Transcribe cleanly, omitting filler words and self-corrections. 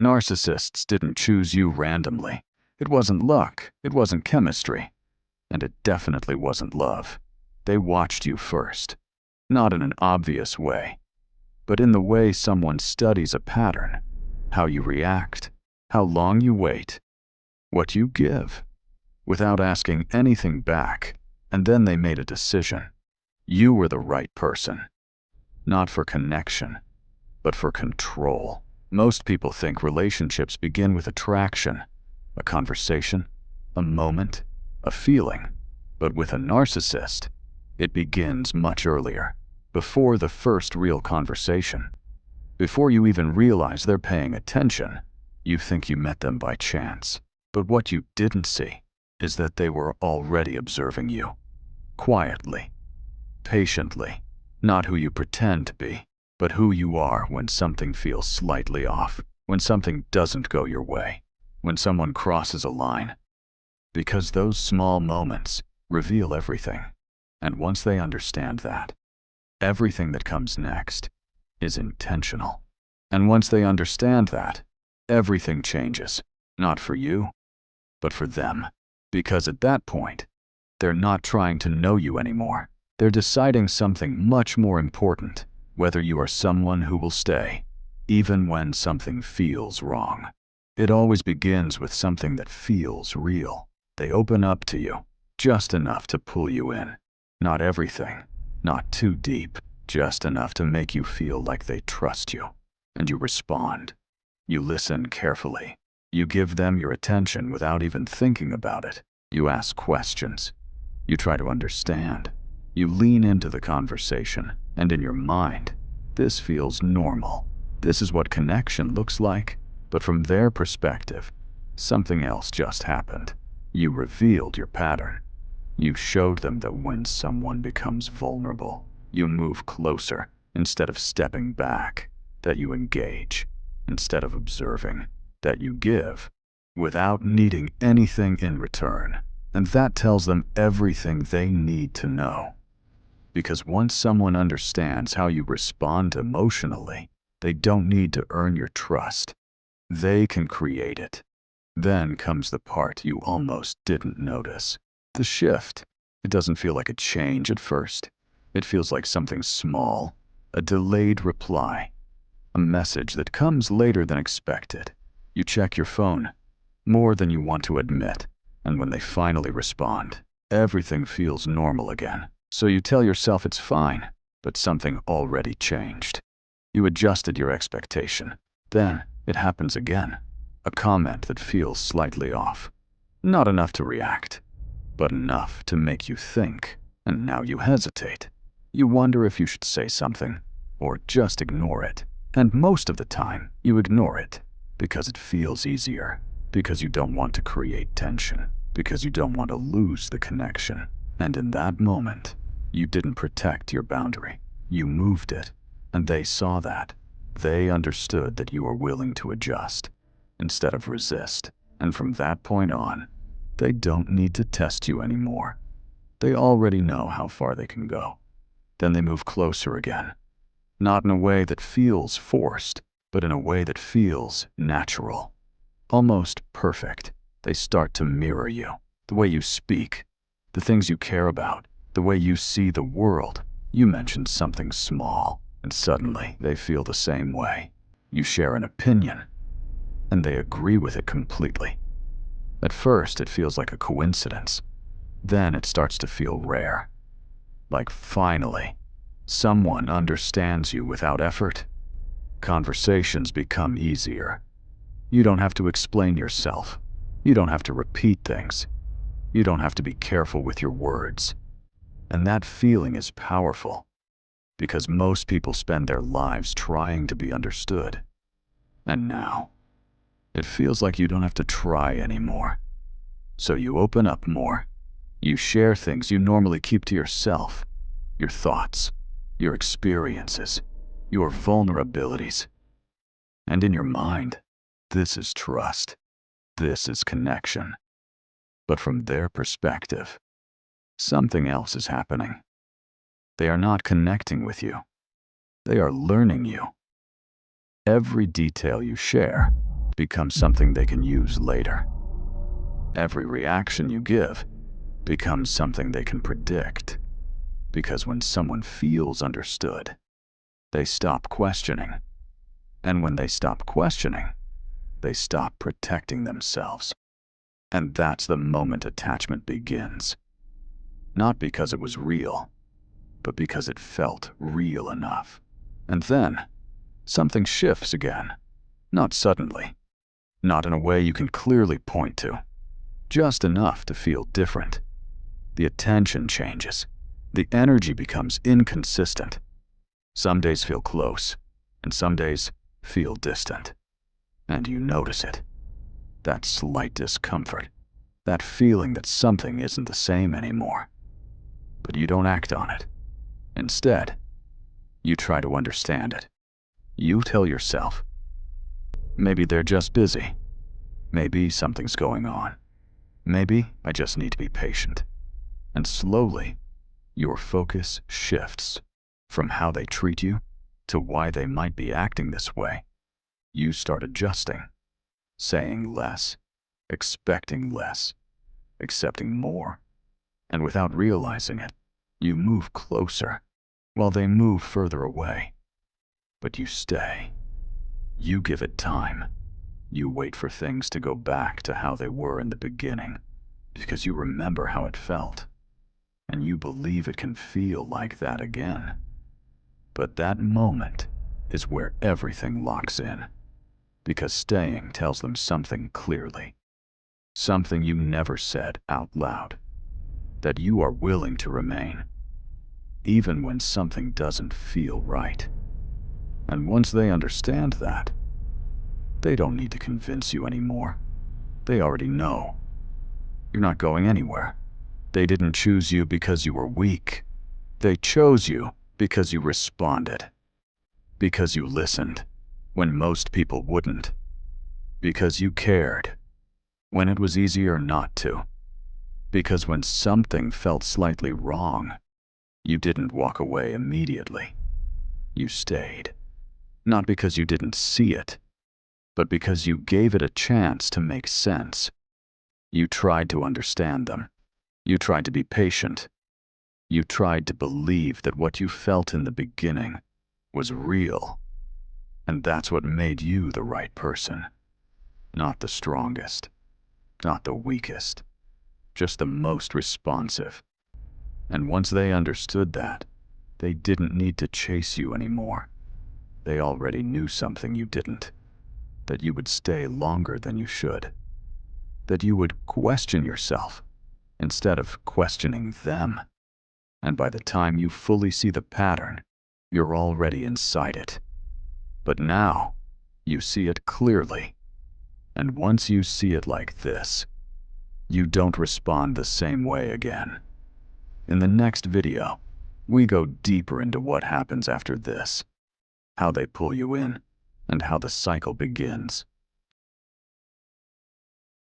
Narcissists didn't choose you randomly. It wasn't luck, it wasn't chemistry, and it definitely wasn't love. They watched you first, not in an obvious way, but in the way someone studies a pattern, how you react, how long you wait, what you give, without asking anything back, and then they made a decision. You were the right person, not for connection, but for control. Most people think relationships begin with attraction, a conversation, a moment, a feeling. But with a narcissist, it begins much earlier, before the first real conversation. Before you even realize they're paying attention, you think you met them by chance. But what you didn't see is that they were already observing you, quietly, patiently, not who you pretend to be, but who you are when something feels slightly off, when something doesn't go your way, when someone crosses a line. Because those small moments reveal everything. And once they understand that, everything that comes next is intentional. And once they understand that, everything changes, not for you, but for them. Because at that point, they're not trying to know you anymore. They're deciding something much more important, whether you are someone who will stay, even when something feels wrong. It always begins with something that feels real. They open up to you, just enough to pull you in. Not everything, not too deep, just enough to make you feel like they trust you. And you respond. You listen carefully. You give them your attention without even thinking about it. You ask questions. You try to understand. You lean into the conversation, and in your mind, this feels normal. This is what connection looks like. But from their perspective, something else just happened. You revealed your pattern. You showed them that when someone becomes vulnerable, you move closer instead of stepping back, that you engage instead of observing, that you give without needing anything in return. And that tells them everything they need to know. Because once someone understands how you respond emotionally, they don't need to earn your trust. They can create it. Then comes the part you almost didn't notice. The shift. It doesn't feel like a change at first. It feels like something small, a delayed reply, a message that comes later than expected. You check your phone, more than you want to admit, and when they finally respond, everything feels normal again. So you tell yourself it's fine, but something already changed. You adjusted your expectation. Then it happens again. A comment that feels slightly off. Not enough to react, but enough to make you think. And now you hesitate. You wonder if you should say something, or just ignore it. And most of the time, you ignore it because it feels easier, because you don't want to create tension, because you don't want to lose the connection. And in that moment, you didn't protect your boundary. You moved it, and they saw that. They understood that you were willing to adjust instead of resist. And from that point on, they don't need to test you anymore. They already know how far they can go. Then they move closer again. Not in a way that feels forced, but in a way that feels natural. Almost perfect. They start to mirror you. The way you speak, the things you care about, the way you see the world. You mention something small, and suddenly they feel the same way. You share an opinion, and they agree with it completely. At first, it feels like a coincidence. Then it starts to feel rare. Like finally, someone understands you without effort. Conversations become easier. You don't have to explain yourself. You don't have to repeat things. You don't have to be careful with your words. And that feeling is powerful, because most people spend their lives trying to be understood. And now, it feels like you don't have to try anymore. So you open up more. You share things you normally keep to yourself. Your thoughts, your experiences, your vulnerabilities. And in your mind, this is trust. This is connection. But from their perspective, something else is happening. They are not connecting with you. They are learning you. Every detail you share, becomes something they can use later. Every reaction you give becomes something they can predict. Because when someone feels understood, they stop questioning. And when they stop questioning, they stop protecting themselves. And that's the moment attachment begins. Not because it was real, but because it felt real enough. And then, something shifts again. Not suddenly. Not in a way you can clearly point to. Just enough to feel different. The attention changes. The energy becomes inconsistent. Some days feel close, and some days feel distant. And you notice it. That slight discomfort. That feeling that something isn't the same anymore. But you don't act on it. Instead, you try to understand it. You tell yourself, maybe they're just busy. Maybe something's going on. Maybe I just need to be patient. And slowly, your focus shifts from how they treat you to why they might be acting this way. You start adjusting, saying less, expecting less, accepting more. And without realizing it, you move closer while they move further away. But you stay. You give it time. You wait for things to go back to how they were in the beginning because you remember how it felt. And you believe it can feel like that again. But that moment is where everything locks in, because staying tells them something clearly, something you never said out loud, that you are willing to remain, even when something doesn't feel right. And once they understand that, they don't need to convince you anymore. They already know. You're not going anywhere. They didn't choose you because you were weak. They chose you because you responded. Because you listened when most people wouldn't. Because you cared when it was easier not to. Because when something felt slightly wrong, you didn't walk away immediately. You stayed. Not because you didn't see it, but because you gave it a chance to make sense. You tried to understand them. You tried to be patient. You tried to believe that what you felt in the beginning was real. And that's what made you the right person. Not the strongest, not the weakest, just the most responsive. And once they understood that, they didn't need to chase you anymore. They already knew something you didn't, that you would stay longer than you should, that you would question yourself instead of questioning them. And by the time you fully see the pattern, you're already inside it. But now, you see it clearly. And once you see it like this, you don't respond the same way again. In the next video, we go deeper into what happens after this, how they pull you in, and how the cycle begins.